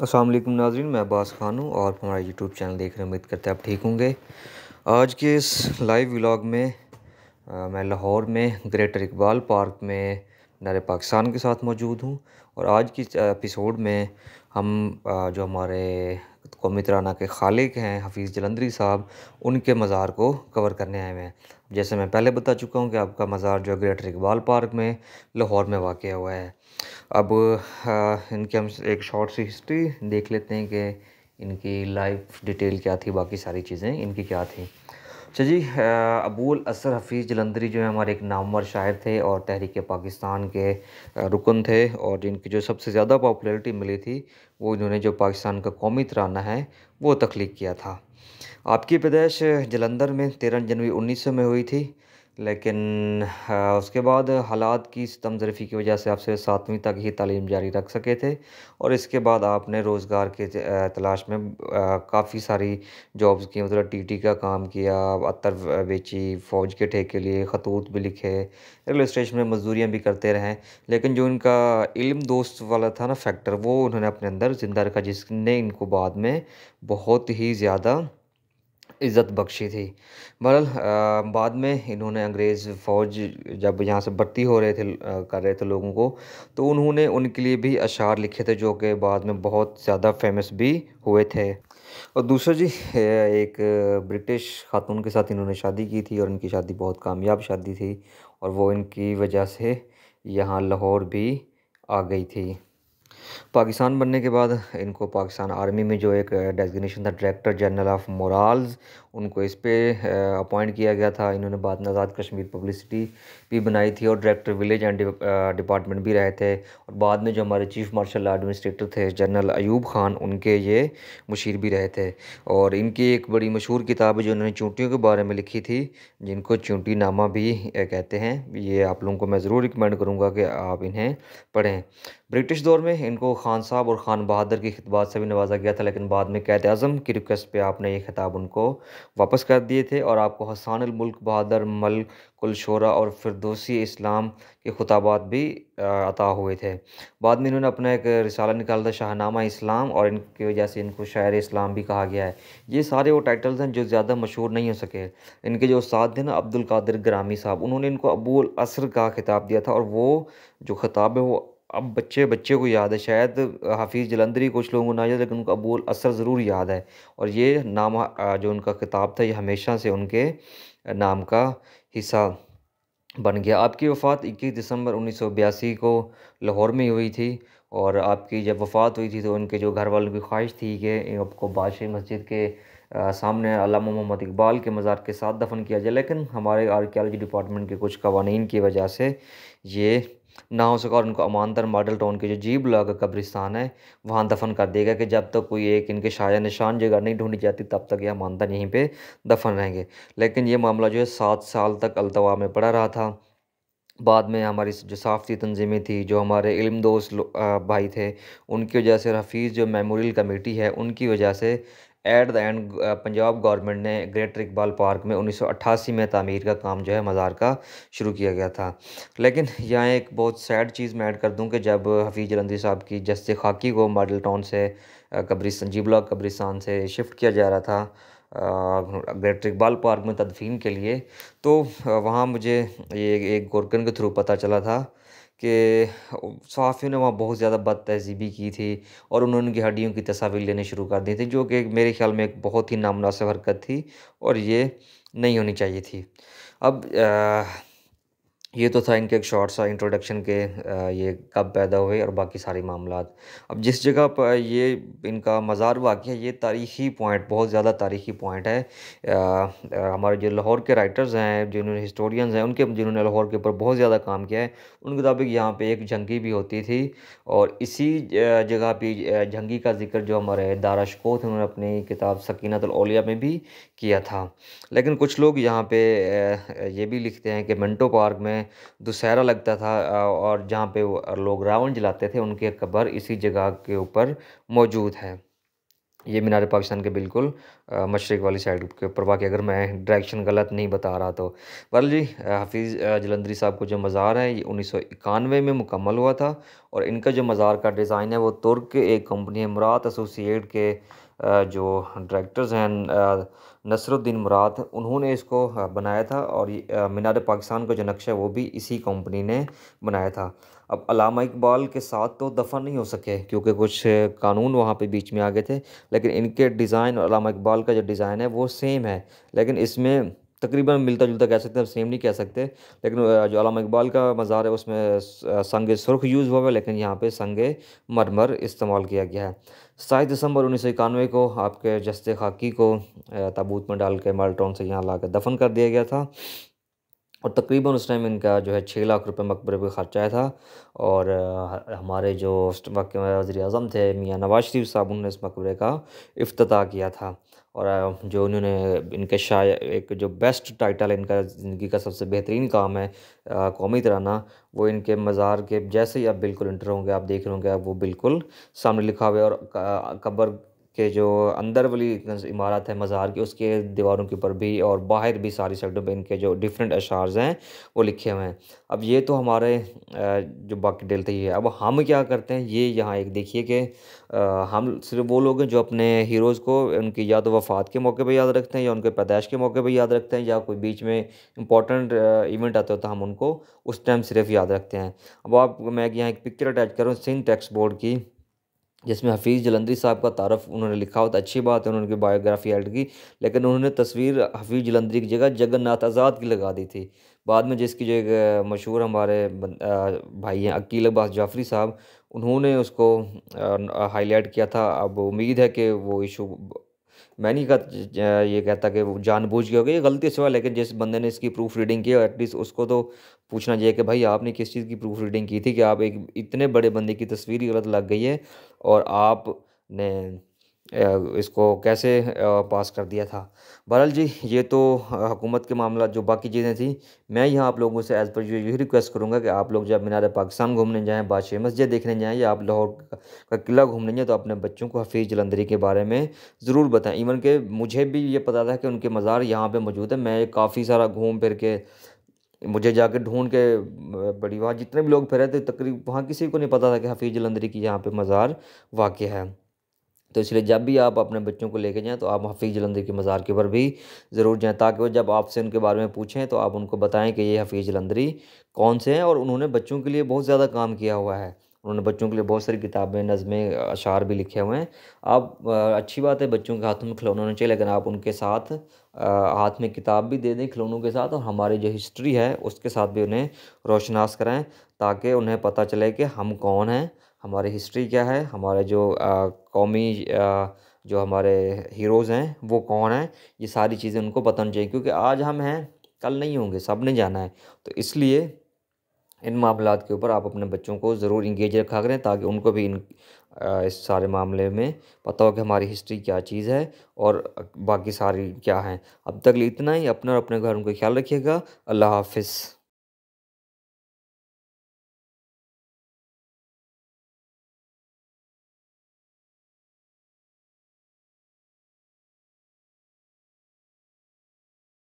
अस्सलाम वालेकुम नाज़रीन, मैं अब्बास खान हूँ और हमारा यूट्यूब चैनल देख रहे हैं। उम्मीद करते हैं आप ठीक होंगे। आज के इस लाइव व्लॉग में मैं लाहौर में ग्रेटर इकबाल पार्क में नारे पाकिस्तान के साथ मौजूद हूँ। और आज की एपिसोड में हम जो हमारे कौमी तराना के खालिक हैं हफीज़ जलंधरी साहब, उनके मज़ार को कवर करने आए हुए हैं। जैसे मैं पहले बता चुका हूँ कि आपका मज़ार जो ग्रेटर इकबाल पार्क में लाहौर में वाक़ हुआ है। अब इनकी हम एक शॉर्ट सी हिस्ट्री देख लेते हैं कि इनकी लाइफ डिटेल क्या थी, बाकी सारी चीज़ें इनकी क्या थी। अच्छा जी, अबुल असर हफीज़ जलंधरी जो है हमारे एक नामवर शायर थे और तहरीक पाकिस्तान के रुकन थे, और जिनकी जो सबसे ज़्यादा पॉपुलैरिटी मिली थी वो इन्होंने जो पाकिस्तान का कौमी तराना है वो तख्लीक किया था। आपकी पैदाइश जलंधर में 13 जनवरी 1900 में हुई थी, लेकिन उसके बाद हालात की सितमज़रफ़ी की वजह से आप सिर्फ 7वीं तक ही तालीम जारी रख सके थे। और इसके बाद आपने रोज़गार के तलाश में काफ़ी सारी जॉब्स की, मतलब टीटी का काम किया, अत्तर बेची, फ़ौज के ठेके लिए, खतूत भी लिखे, रेलवे स्टेशन में मज़दूरियाँ भी करते रहें। लेकिन जो इनका इल्म दोस्त वाला था ना फैक्टर, वो उन्होंने अपने अंदर ज़िंदा रखा, जिसने इनको बाद में बहुत ही ज़्यादा इज़्ज़त बख्शी थी। बहरहाल बाद में इन्होंने अंग्रेज़ फ़ौज जब यहाँ से भर्ती हो रहे थे कर रहे थे लोगों को, तो उन्होंने उनके लिए भी अशआर लिखे थे जो कि बाद में बहुत ज़्यादा फ़ेमस भी हुए थे। और दूसरा जी, एक ब्रिटिश खातून के साथ इन्होंने शादी की थी और इनकी शादी बहुत कामयाब शादी थी, और वो इनकी वजह से यहाँ लाहौर भी आ गई थी। पाकिस्तान बनने के बाद इनको पाकिस्तान आर्मी में जो एक डेज़िग्नेशन था डायरेक्टर जनरल ऑफ मोराल्स, उनको इस पे अपॉइंट किया गया था। इन्होंने बाद में आज़ाद कश्मीर पब्लिसिटी भी बनाई थी और डायरेक्टर विलेज एंड डिपार्टमेंट भी रहे थे। और बाद में जो हमारे चीफ मार्शल एडमिनिस्ट्रेटर थे जनरल अयूब खान, उनके ये मुशीर भी रहे थे। और इनकी एक बड़ी मशहूर किताब है जो इन्होंने चूंटियों के बारे में लिखी थी, जिनको चूंटी नामा भी कहते हैं। ये आप लोगों को मैं ज़रूर रिकमेंड करूँगा कि आप इन्हें पढ़ें। ब्रिटिश दौर में इनको खान साहब और खान बहादुर की खिताबात से भी नवाजा गया था, लेकिन बाद में क़ायद आज़म की रिक्वेस्ट पे आपने ये खिताब उनको वापस कर दिए थे और आपको हसन अल मुल्क बहादुर मलिकुल शोरा और फिरदौसी इस्लाम के खिताबात भी अता हुए थे। बाद में इन्होंने अपना एक रिसाला निकाला था शाहनामा इस्लाम, और इनकी वजह से इनको शायर इस्लाम भी कहा गया है। ये सारे वो टाइटल्स हैं जो ज़्यादा मशहूर नहीं हो सके। इनके जो उस्ताद थे ना अब्दुल कादिर ग्रामी साहब, उन्होंने इनको अबुल असर का खिताब दिया था, और वो जो खिताब है वो अब बच्चे बच्चे को याद है। शायद हफीज़ जलंधरी कुछ लोगों को ना याद, लेकिन उनको अबुल असर ज़रूर याद है। और ये नाम जो उनका खिताब था ये हमेशा से उनके नाम का हिस्सा बन गया। आपकी वफ़ात 21 दिसंबर 1982 को लाहौर में हुई थी। और आपकी जब वफ़ात हुई थी तो उनके जो घर वालों की ख्वाहिश थी कि आपको बादशाही मस्जिद के सामने अल्लामा मोहम्मद इकबाल के मज़ार के साथ दफ़न किया जाए, लेकिन हमारे आर्कियोलॉजी डिपार्टमेंट के कुछ कवानीन की वजह से ये ना हो सका, और उनको अमानदर मॉडल टाउन के जो जी ब्लॉक का कब्रिस्तान है वहाँ दफ़न कर दिया गया कि जब तक कोई एक इनके शाया निशान जगह नहीं ढूंढी जाती तब तक ये अमानदर यहीं पे दफ़न रहेंगे। लेकिन ये मामला जो है 7 साल तक अल्तवा में पड़ा रहा था। बाद में हमारी जो सक़ाफ़ती तंज़ीमें थी, जो हमारे इल्म दोस्त भाई थे, उनकी वजह से, हफीज़ जो मेमोरियल कमेटी है उनकी वजह से at the end Punjab government ने ग्रेटर इकबाल पार्क में 1988 में तामीर का काम जो है मज़ार का शुरू किया गया था। लेकिन यहाँ एक बहुत सैड चीज़ मैं ऐड कर दूँ कि जब हफीज़ जलंधरी साहब की जस्ते खाकी को मॉडल टाउन से कब्रिस्तान जी ब्लॉक कब्रिस्तान से शिफ्ट किया जा रहा था ग्रेटर इकबाल पार्क में तदफीन के लिए, तो वहाँ मुझे ये एक गोरकन के थ्रू पता चला था कि सहाफ़ियों ने वहाँ बहुत ज़्यादा बदतहज़ीबी की थी और उन्होंने उनकी हड्डियों की तस्वीर लेनी शुरू कर दी थी, जो कि मेरे ख़्याल में एक बहुत ही नामुनासिब हरकत थी और ये नहीं होनी चाहिए थी। अब ये तो था इनके एक शॉर्ट सा इंट्रोडक्शन के ये कब पैदा हुए और बाकी सारे मामलात। अब जिस जगह पर ये इनका मज़ार वाक़ है, ये तारीख़ी पॉइंट, बहुत ज़्यादा तारीख़ी पॉइंट है। हमारे जो लाहौर के राइटर्स हैं, जिन्होंने हिस्टोरियंस हैं, उनके जिन्होंने लाहौर के ऊपर बहुत ज़्यादा काम किया है, उनके मुताबिक यहाँ पे एक जंगी भी होती थी, और इसी जगह पे जंगी का ज़िक्र जो हमारे दारा शिकोह थे उन्होंने अपनी किताब सकीनतुल औलिया में भी किया था। लेकिन कुछ लोग यहाँ पे ये भी लिखते हैं कि मिंटो पार्क में दुशहरा लगता था, और जहाँ पे वो लोग रावण जलाते थे, उनकी कब्र इसी जगह के ऊपर मौजूद है। ये मीनार पाकिस्तान के बिल्कुल मशरिक़ वाली साइड के ऊपर, बाकी अगर मैं डायरेक्शन गलत नहीं बता रहा तो। बहरहाल जी, हफ़ीज़ जलंधरी साहब को जो मज़ार है ये 1991 में मुकम्मल हुआ था। और इनका जो मज़ार का डिज़ाइन है वो तुर्क एक कंपनी है मुराद एसोसिएट के जो डायरेक्टर्स हैं नसरुद्दीन मुराद, उन्होंने इसको बनाया था। और मीनार पाकिस्तान का जो नक्शा है वो भी इसी कंपनी ने बनाया था। अब अल्लामा इकबाल के साथ तो दफ़न नहीं हो सके क्योंकि कुछ कानून वहाँ पे बीच में आ गए थे, लेकिन इनके डिज़ाइन और अल्लामा इकबाल का जो डिज़ाइन है वो सेम है। लेकिन इसमें तकरीबन मिलता जुलता कह सकते हैं, सेम नहीं कह सकते। लेकिन जो अल्लामा इकबाल का मज़ार है उसमें संग सुर्ख यूज़ हुआ है, लेकिन यहाँ पे संग मरमर इस्तेमाल किया गया है। 27 दिसंबर 1991 को आपके जस्ते खाकी को ताबूत में डाल के माल्टोन से यहाँ ला कर दफन कर दिया गया था। और तकरीबन उस टाइम इनका जो है 6 लाख रुपए मकबरे पे खर्च आया था। और हमारे जो उस वक्त के वज़ीर-ए-आज़म थे मियाँ नवाज़ शरीफ साहब, उन्होंने इस मकबरे का इफ्तिताह किया था। और जो उन्होंने इनके एक जो बेस्ट टाइटल है, इनका ज़िंदगी का सबसे बेहतरीन काम है कौमी तराना, वो इनके मज़ार के जैसे ही आप बिल्कुल इंटर होंगे आप देख रहे होंगे, आप वो बिल्कुल सामने लिखा हुआ है। और कब्र के जो अंदर वाली इमारत है मज़ार की, उसके दीवारों के ऊपर भी और बाहर भी सारी साइडों पे इनके जो डिफरेंट अशार्स हैं वो लिखे हुए हैं। अब ये तो हमारे जो बाकी डिटेल थी है। अब हम क्या करते हैं, ये यहाँ एक देखिए कि हम सिर्फ वो लोग हैं जो अपने हीरोज़ को उनकी या तो वफ़ात के मौके पे याद रखते हैं, या उनके पैदाइश के मौके पे याद रखते हैं, या कोई बीच में इंपॉर्टेंट इवेंट आता है तो हम उनको उस टाइम सिर्फ याद रखते हैं। अब आप मैं यहाँ एक पिक्चर अटैच करूँ सिंध टेक्स्ट बोर्ड की, जिसमें हफ़ीज़ जलंधरी साहब का तारफ़ उन्होंने लिखा हो तो अच्छी बात है, उन्होंने बायोग्राफ़ी ऐड की। लेकिन उन्होंने तस्वीर हफ़ीज़ जलंधरी की जगह जगन्नाथ आज़ाद की लगा दी थी। बाद में जिसकी जो एक मशहूर हमारे भाई हैं अकील अब्बास जाफ़री साहब, उन्होंने उसको हाईलाइट किया था। अब उम्मीद है कि वो इशू मैं नहीं ये कहता कि वो जानबूझ के हो गई, ये गलती से हुआ। लेकिन जिस बंदे ने इसकी प्रूफ रीडिंग की है एटलीस्ट उसको तो पूछना चाहिए कि भाई आपने किस चीज़ की प्रूफ रीडिंग की थी कि आप एक इतने बड़े बंदे की तस्वीर ही गलत लग गई है और आपने इसको कैसे पास कर दिया था। बहरहाल जी, ये तो हुकूमत के मामला, जो बाकी चीज़ें थी। मैं यहाँ आप लोगों से एज़ पर यही रिक्वेस्ट करूँगा कि आप लोग जब मीनार पाकिस्तान घूमने जाएँ, बादशाही मस्जिद देखने जाएँ, या आप लाहौर का किला घूमने जाएँ, तो अपने बच्चों को हफ़ीज़ जलंधरी के बारे में ज़रूर बताएँ। इवन कि मुझे भी ये पता था कि उनके मज़ार यहाँ पे मौजूद है। मैं काफ़ी सारा घूम फिर के मुझे जाके ढूँढ के बड़ी वहाँ जितने भी लोग फिरे थे तकरीब वहाँ किसी को नहीं पता था कि हफ़ीज़ जलंधरी की यहाँ पे मज़ार वाक़ है। तो इसलिए जब भी आप अपने बच्चों को लेके जाएँ तो आप हफ़ीज़ जलंधरी के मज़ार के ऊपर भी ज़रूर जाएँ, ताकि वो जब आपसे उनके बारे में पूछें तो आप उनको बताएँ कि ये हफ़ीज़ जलंधरी कौन से हैं। और उन्होंने बच्चों के लिए बहुत ज़्यादा काम किया हुआ है। उन्होंने बच्चों के लिए बहुत सारी किताबें, नज़्में, अशआर भी लिखे हुए हैं। आप अच्छी बात है बच्चों के हाथों में खिलौने होने चाहिए, लेकिन आप उनके साथ हाथ में किताब भी दे दें खिलौनों के साथ, और हमारी जो हिस्ट्री है उसके साथ भी उन्हें रोशनास कराएँ, ताकि उन्हें पता चले कि हम कौन हैं, हमारी हिस्ट्री क्या है, हमारे जो कौमी जो हमारे हीरोज़ हैं वो कौन हैं। ये सारी चीज़ें उनको पता होनी चाहिए, क्योंकि आज हम हैं कल नहीं होंगे, सब ने जाना है। तो इसलिए इन मामलात के ऊपर आप अपने बच्चों को ज़रूर इंगेज रखा करें, ताकि उनको भी इस सारे मामले में पता हो कि हमारी हिस्ट्री क्या चीज़ है और बाकी सारी क्या हैं। अब तक लिए इतना ही। अपना और अपने घरों का ख्याल रखिएगा। अल्लाह हाफ़िज़।